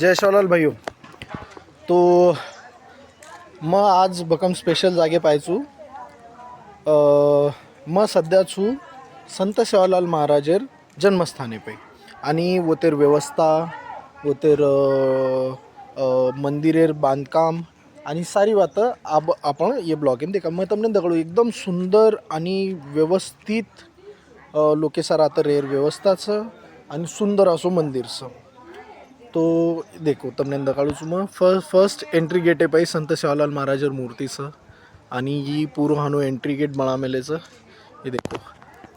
जय शिवलाल भाईओ. तो मग आज भक्कम स्पेशल जागे पाहिजू. मग सध्याचू संत सेवालाल महाराजेर जन्मस्थाने पै आणि वोतेर व्यवस्था वोतेर मंदिरेर बांधकाम आणि सारी बात आपण ये ब्लॉगेन देखा. मग तमने दगडू एकदम सुंदर आणि व्यवस्थित लोकेसार आता रेर व्यवस्थाचं आणि सुंदर असो मंदिरचं. तो देखो तमने दकाळूच मग फर्स्ट एंट्री गेट आहे पाई संत सेवालाल महाराजर मूर्तीचं आणि ही पूर्व हानो एंट्री गेट बळामेलेचं. हे देखो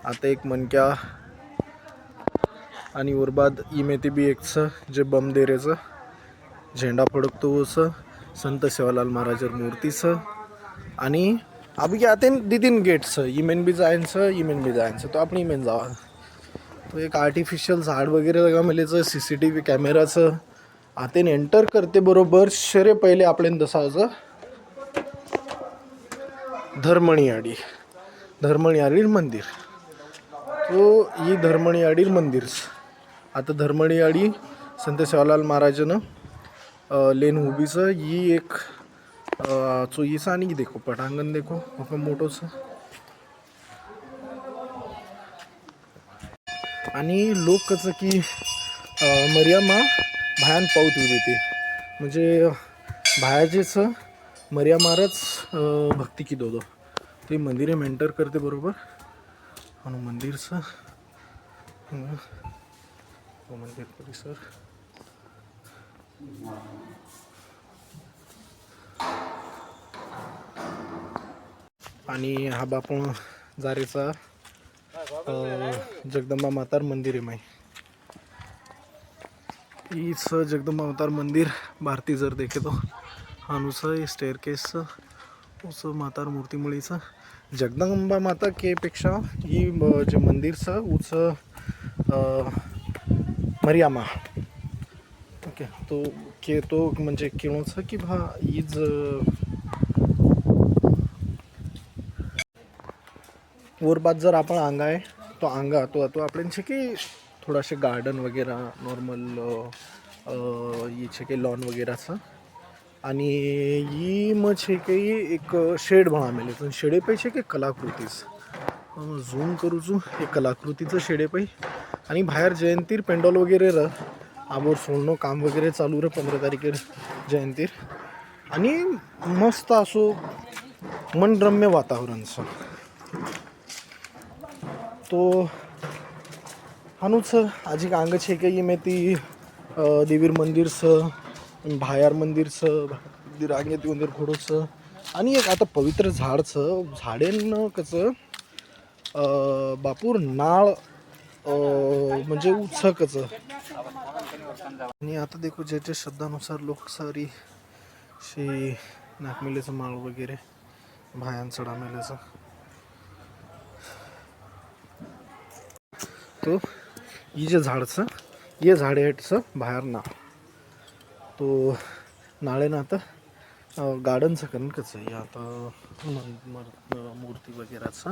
आता एक मनक्या आणि उरबाद इमेती बी एकचं जे बमदेरेचं झेंडा फडकतो असं संत सेवालाल महाराजर मूर्तीचं. आणि अभी आते दीदीन गेटचं इमेन बी जायचं तो आपण इमेन जावा. तो एक आर्टिफिशियल झाड वगैरे लगा मेलेचं CCTV कॅमेराचं. आते एंटर करते बरोबर शरे पहिले आपल्यान दसावचं धर्मणीयाडीर मंदिर. तो ही धर्मणीयाडीर मंदिर. आता धर्मणीयाडी संत सेवालाल महाराजनं लेन उभीचं ही एक चोईचं आणि देखो पटांगण देखो खूप मोठंच. आणि लोक कसं की मरियम्मा भायान पाऊत देते म्हणजे भायाचेच मरियम्मारच भक्ती की दो ते मंदिरे मेंटर करते बरोबर. आणि मंदिरचं मंदिर परिसर आणि हा बापण जारेचा जगदंबा मातार मंदिर आहे माई. हीच जगदंबा मातार मंदिर भारती जर देखे तो हानुचं स्टेअरकेसचं उस मातार मूर्तीमुळीचं जगदंबा माता के पेक्षा ही जे मंदिरचं उच मरियम्मा ओके तो म्हणजे केळोचं की भा हीच वरबाद जर आपण अंगा आहे तो अंगा तो आपल्याचे की थोडासे गार्डन वगैरे नॉर्मल ये छे के लॉन वगैरेचं. आणि ही मग छे काही एक शेड म्हणा मेले पण शेडे पैसे की कलाकृतीच झूम करूचू हे कलाकृतीचं शेडे पै. आणि बाहेर जयंतीर पेंडॉल वगैरे आबोर सोडणं काम वगैरे चालू 15 तारखेर जयंतीर. आणि मस्त असो मनरम्य वातावरणचं. तो हानूच आजी अंग छे काही मी ती देवीर मंदिरचं भायार मंदिरचं रांगेत मंदिर घोडोचं. आणि एक आता पवित्र झाडेन कसं बापूर नाळ म्हणजे उत्सकचं. आणि आता देखो ज्याच्या शब्दानुसार लोक सारी शी नाकमिलेचं माळ वगैरे भायान चढा मेल्याचं. तो ही जे झाडचं ये झाडे हेटचं बाहेर ना तो नाळे ना आता गार्डनचं करण कसं आहे आता मूर्ती वगैरेचं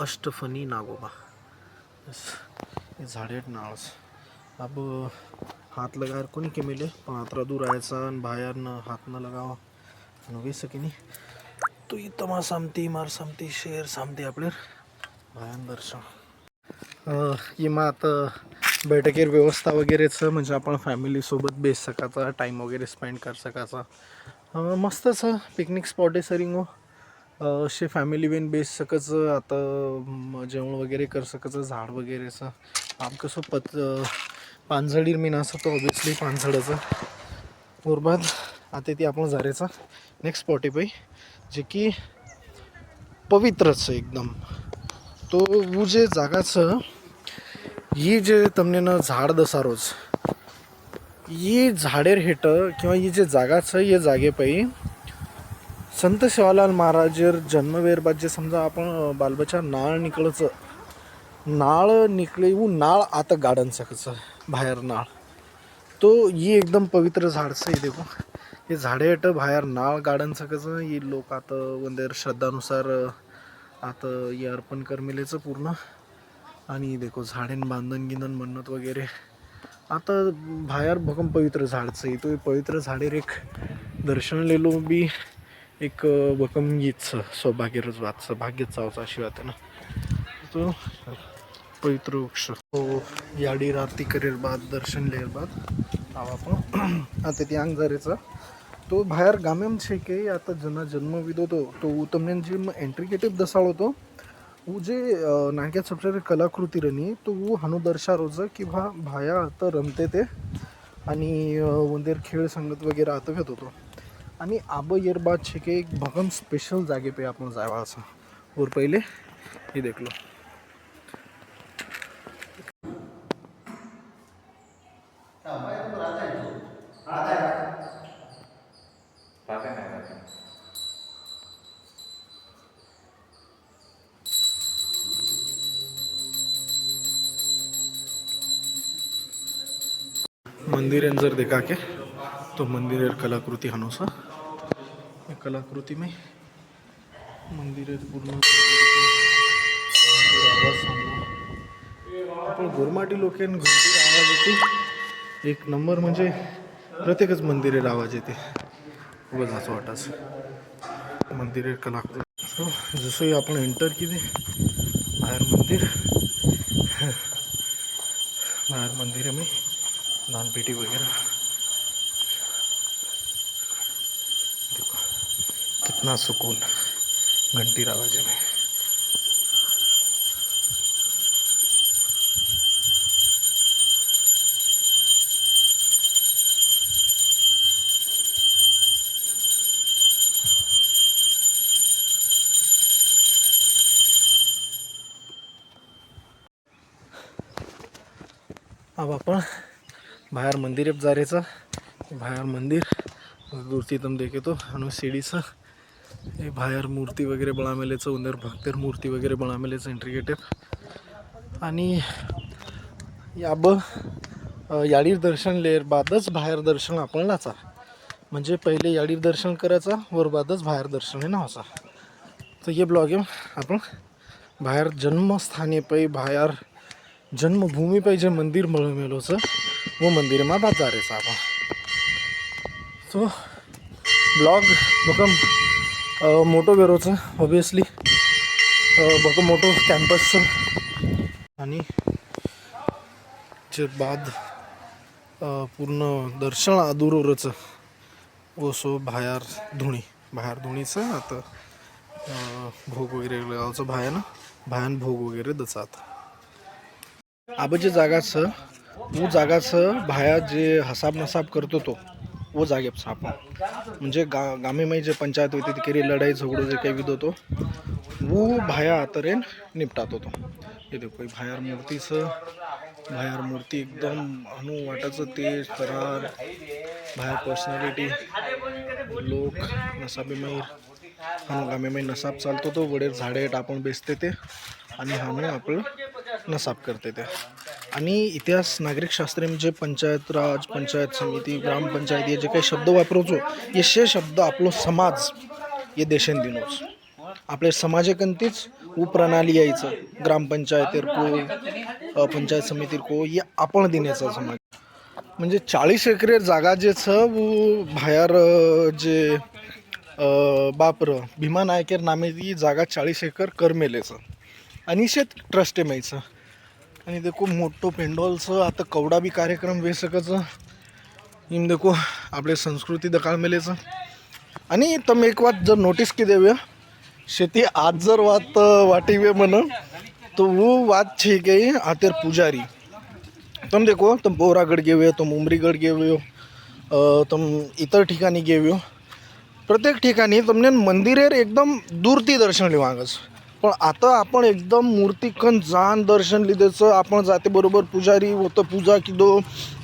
अष्टफनी नागोबा झाडे नाळच. अब हात लगार कोणी के मिले पण आत्रा दूर राहायचा आणि बाहेरनं हात न लगावा नव्हे सकिनी. तो इतमा सामती मार सामती शेर सामती आपल्या बायान दर्शन. इमा आता बैठकीर व्यवस्था वगैरेचं म्हणजे आपण फॅमिलीसोबत बेस सकायचा टाईम वगैरे स्पेंड कर सकायचा. मस्तच पिकनिक स्पॉट आहे सरिंगो शे फॅमिली बेन बेस सकायचं. आता जेवण वगैरे कर सकायचं झाड वगैरेचं आप कसं पानझडीर मीन असं तो ऑब्विसली पानझडाचं उरबाद. आता ती आपण जारेचा नेक्स्ट स्पॉट आहे पाई जे की पवित्रच एकदम. तो वो जे जागाचं ही जे तमने ना झाड दसा रोज ही झाडेर हेट किंवा ही जे जागाचं ये जागे पाई संत सेवालाल महाराजर जन्मवेर बाद जे समजा आपण बालबच्चा नाळ निकळे वो नाळ आता गार्डन सकायचं बाहेर नाळ. तो ही एकदम पवित्र झाडचं आहे देखो हे झाडे हेट बाहेर नाळ गार्डन सकायचं. ही लोक आता वंदेर श्रद्धानुसार आता हे अर्पण कर मिलेचं पूर्ण. आणि देखो झाडेन बांधन गिंदन म्हणत वगैरे आता भायर भकम पवित्र झाडचं तो पवित्र झाडेर एक दर्शन लेलो बी एक भकम गीतच सौभाग्यच वाचचं भाग्यच चावचा शिवाय ना तो पवित्र वृक्ष तो याडी राती करेर बाद दर्शन लेर बाद आपण आता ती अंगजारेचा तो बाहेर गामेम छे के आता जना जन्म विदो तो તમને જે એન્ટ્રી દસાળો હતો હું જે નાગ્या सबसे कलाकृती रनी तो वो हानू दर्शारोज की भाया आता रमते ते आणि वंदेर खेळ संगत वगैरे आता घेत होतो आणि आब येर बाद छे के एक भगम स्पेशल जागे पे आपण जावा असं और पहिले हे देखलो मंदिर जर देखा के तो मंदिर कलाकृति हनुसा कलाकृति में मंदिर पूर्ण आपण गोरमाटी लोकेन घंटी आवाज येते एक नंबर म्हणजे प्रत्येकच मंदिरेर आवाज येते उगाच असं वाटायचं मंदिरेर कलाकृती जसं आपण एंटर केले बाहेर मंदिर में दानपेटी वगैरह देखो कितना सुकून घंटी आवाज में अब आपण बाहेर मंदिर जारेचा बाहेर मंदिर मूर्ती तुम देखे तो आणि सीडीचं हे बाहेर मूर्ती वगैरे बनामेलेचं उंदर भक्तर मूर्ती वगैरे बनामेलेचं एंट्री गेट आणि याब याडीर दर्शन लेर बादच बाहेर दर्शन आपण लाचा म्हणजे पहिले याडीर दर्शन करायचा वर बादच बाहेर दर्शन है ना होसा तो ये ब्लॉग है आपण बाहेर जन्मस्थानी पे बाहेर जन्मभूमी पे जे मंदिर मेलोचं वो मंदिर में बात जा रहे साहब तो ब्लॉग बकम मोटो वेरोचं ऑब्वियसली बकम मोटो कॅम्पसचं आणि जे बाद पूर्ण दर्शन अधुरोचं वो सो बाहेर धुणीचं आता भोग वगैरे गावचं भायान भोग वगैरे दचात आब जे जागाचं वो जागाचं भाया जे हसाब नसाब करतो तो वो जागे साप म्हणजे गामे में जे पंचायत होती ती केरी लढाई झगडो जे काही विध होतो वो भाया तरेन निपटात होतो हे देखो बाहेर मूर्ती एकदम अनु वाटाचं ते करार बाहेर पर्सनॅलिटी लोक नसाबे माहीर गामे में नसाब चालतो तो वडे झाडे टापून बेसते ते आणि हानू आपलं नसाब करते ते आणि इतिहास नागरिक शास्त्र म्हणजे पंचायत राज पंचायत समिती ग्रामपंचायत हे जे काही शब्द वापरवतो ये शे शब्द आपलो समाज ये देशेन दिनोच आपले समाजेकंतीच वो प्रणाली यायचं ग्रामपंचायतीर को पंचायत समितीर को ये आपण दिनेचा समाज म्हणजे 40 एकर जागा जे छ वो बाहेर जे बापर भीमा नायकेर नामे ती जागा 40 एकर करमेलेचं आणि शेत ट्रस्ट मायचं आणि देखो मोठो पेंडॉलचं आता कवडा बी कार्यक्रम वेसकचं हिम देखो आपले संस्कृती दकाळ मेलेचं आणि तम एक बात जर नोटीस की देवे शेती आज जर वात वाटीवे म्हण तो वो बात छे गई आतेर पुजारी तुम देखो तुम बोरागड गेवे तुम उमरीगड गेवे तुम इतर ठिकाणी गेवे प्रत्येक ठिकाणी तुमने मंदिरेर एकदम दूरती दर्शन लिवांगच पण आता आपण एकदम मूर्तिकन जान दर्शन लिदेचं आपण जाते बरोबर पुजारी होतं पूजा किदो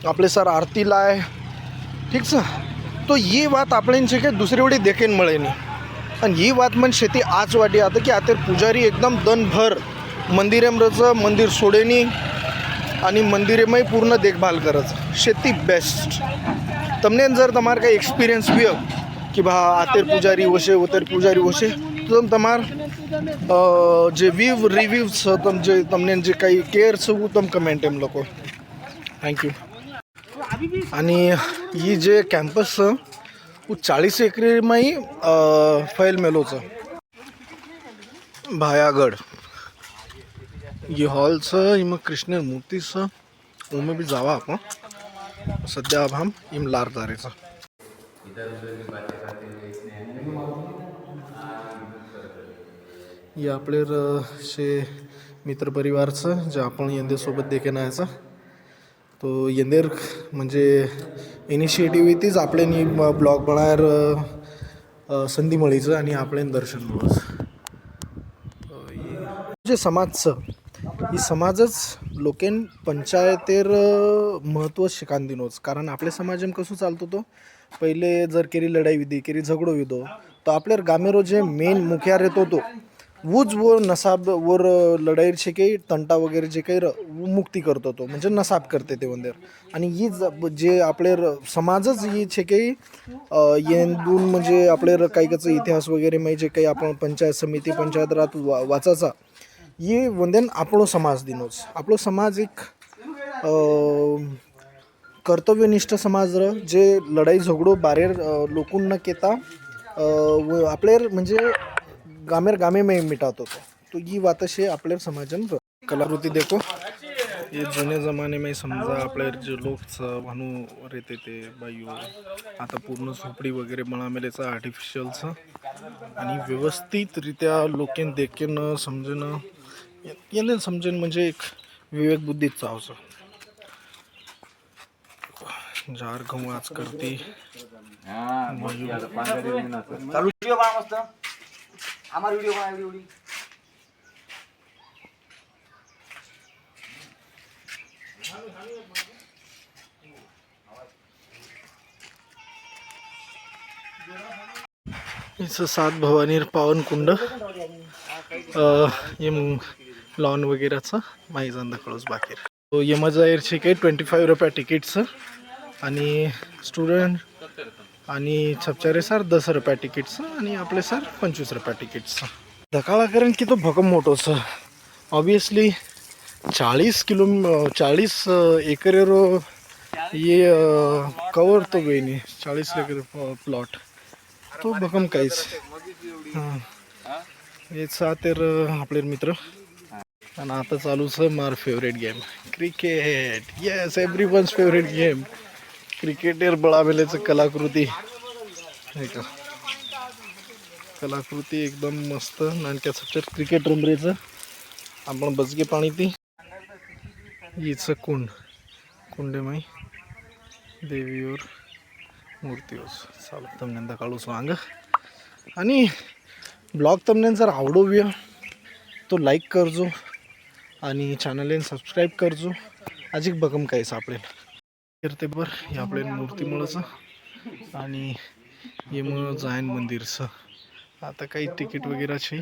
आपले सर आरती लाय ठीक छ तो ये बात आपल्याचे के दुसरे वेळी देखेन मिळे नाही आणि ही बात मन शेती आज वाटी आता की आता पुजारी एकदम दनभर मंदिरेमचं मंदिर सोडेनी आणि मंदिरेमय पूर्ण देखभाल करायचं शेती बेस्ट તમને जर તમારે काही एक्सपिरियन्स व्हियो कि बा आतेर पुजारी वशे उतर पुजारी वशे तुम तमार जे रिव्यू तम जे तमने जे काही केअर छू तम कमेंट एम लोको थँक्यू. आणि ही जे कॅम्पस वो 40 एकरी में फैल मेलोचं भायागढ़ ये हॉल इम कृष्ण मूर्ति उमें भी जावा आपण सध्या अब हम इम लार दारेचा. हे आपले शे मित्र परिवारचं जे आपण यंदे सोबत देखील यायचं तो यंदेर म्हणजे इनिशिएटिव्ह येतीच आपले ब्लॉग बनायर संधी मळीचं आणि आपले दर्शन मिळवचं. जे समाजचं ही समाजच लोकेन पंचायतेर महत्त्व शिकान दिनोच. कारण आपल्या समाजम कसं चालतो तो पहिले जर केरी लढाई विधी केरी झगडो विधो तो आपल्या गामेरो जे मेन मुखिया रहतो तो वूज वो नसाब वर लढाई छे काही तंटा वगैरे जे काही मुक्ती करतो तो म्हणजे नसाब करते ते वंदेर. आणि ही जे आपले समाजच ही छे काही येंदून म्हणजे आपले काही कचं इतिहास वगैरे म्हणजे जे काही आपण पंचायत समिती पंचायत रात वाचाचा ये वंदेन आपलो समाज दिनोच. आपलो समाज एक कर्तव्यनिष्ठ समाज जे लढाई झगडो बारेर लोकून न केता आपले म्हणजे गामेर गामे में मिटात होतो. तो ही बात शे आपल्या समाजन कलाकृती देखो ये जुने जमाने में समजा आपले जे लोक म्हणू रेते ते बायू आता पूर्ण झोपडी वगैरे बनामेलेचं आर्टिफिशियलचं आणि व्यवस्थितरित्या लोकेन देखेन समजेन येणे समजेन म्हणजे एक विवेक बुद्धीच चावचं. जार गंवाच करती चालू व्हिडिओ बना मस्त आमार व्हिडिओ बना व्हिडिओ इस सात भवानी पावन कुंड ये लॉन वगैरेचं माहीत दाखवलंच बाकी. तो ये मजा येरची काही 25 रुपये तिकीटचं आणि स्टुडंट आणि छपचारे सर 10 रुपये तिकीटचं आणि आपले सर 25 रुपये तिकीटचं. धकाळा कारण की तो भकम मोठोचं ऑब्वियसली 40 एकर ये कवर तो बेनी 40 एकर प्लॉट तो भकम काहीच. हां याचा तर आपले मित्र आणि आता चालूच मार favourite game cricket. Yes everyone's favourite game cricketer बळामेलेचं कलाकृती का कलाकृती एकदम मस्त. नानक्या क्रिकेट रमरेचं आपण बसगे पाणी ती हिचं कुंडे माई देवीवर मूर्तीवर चालू तमने काढू सांग. आणि ब्लॉग तमने जर आवडो तो लाईक करजो आणि चॅनलने सबस्क्राईब करजो. अजिक बघम काही सापडेल करते बर हे आपल्या मूर्तीमुळंचं आणि हे मग जायन मंदिरचं आता काही तिकीट वगैरेची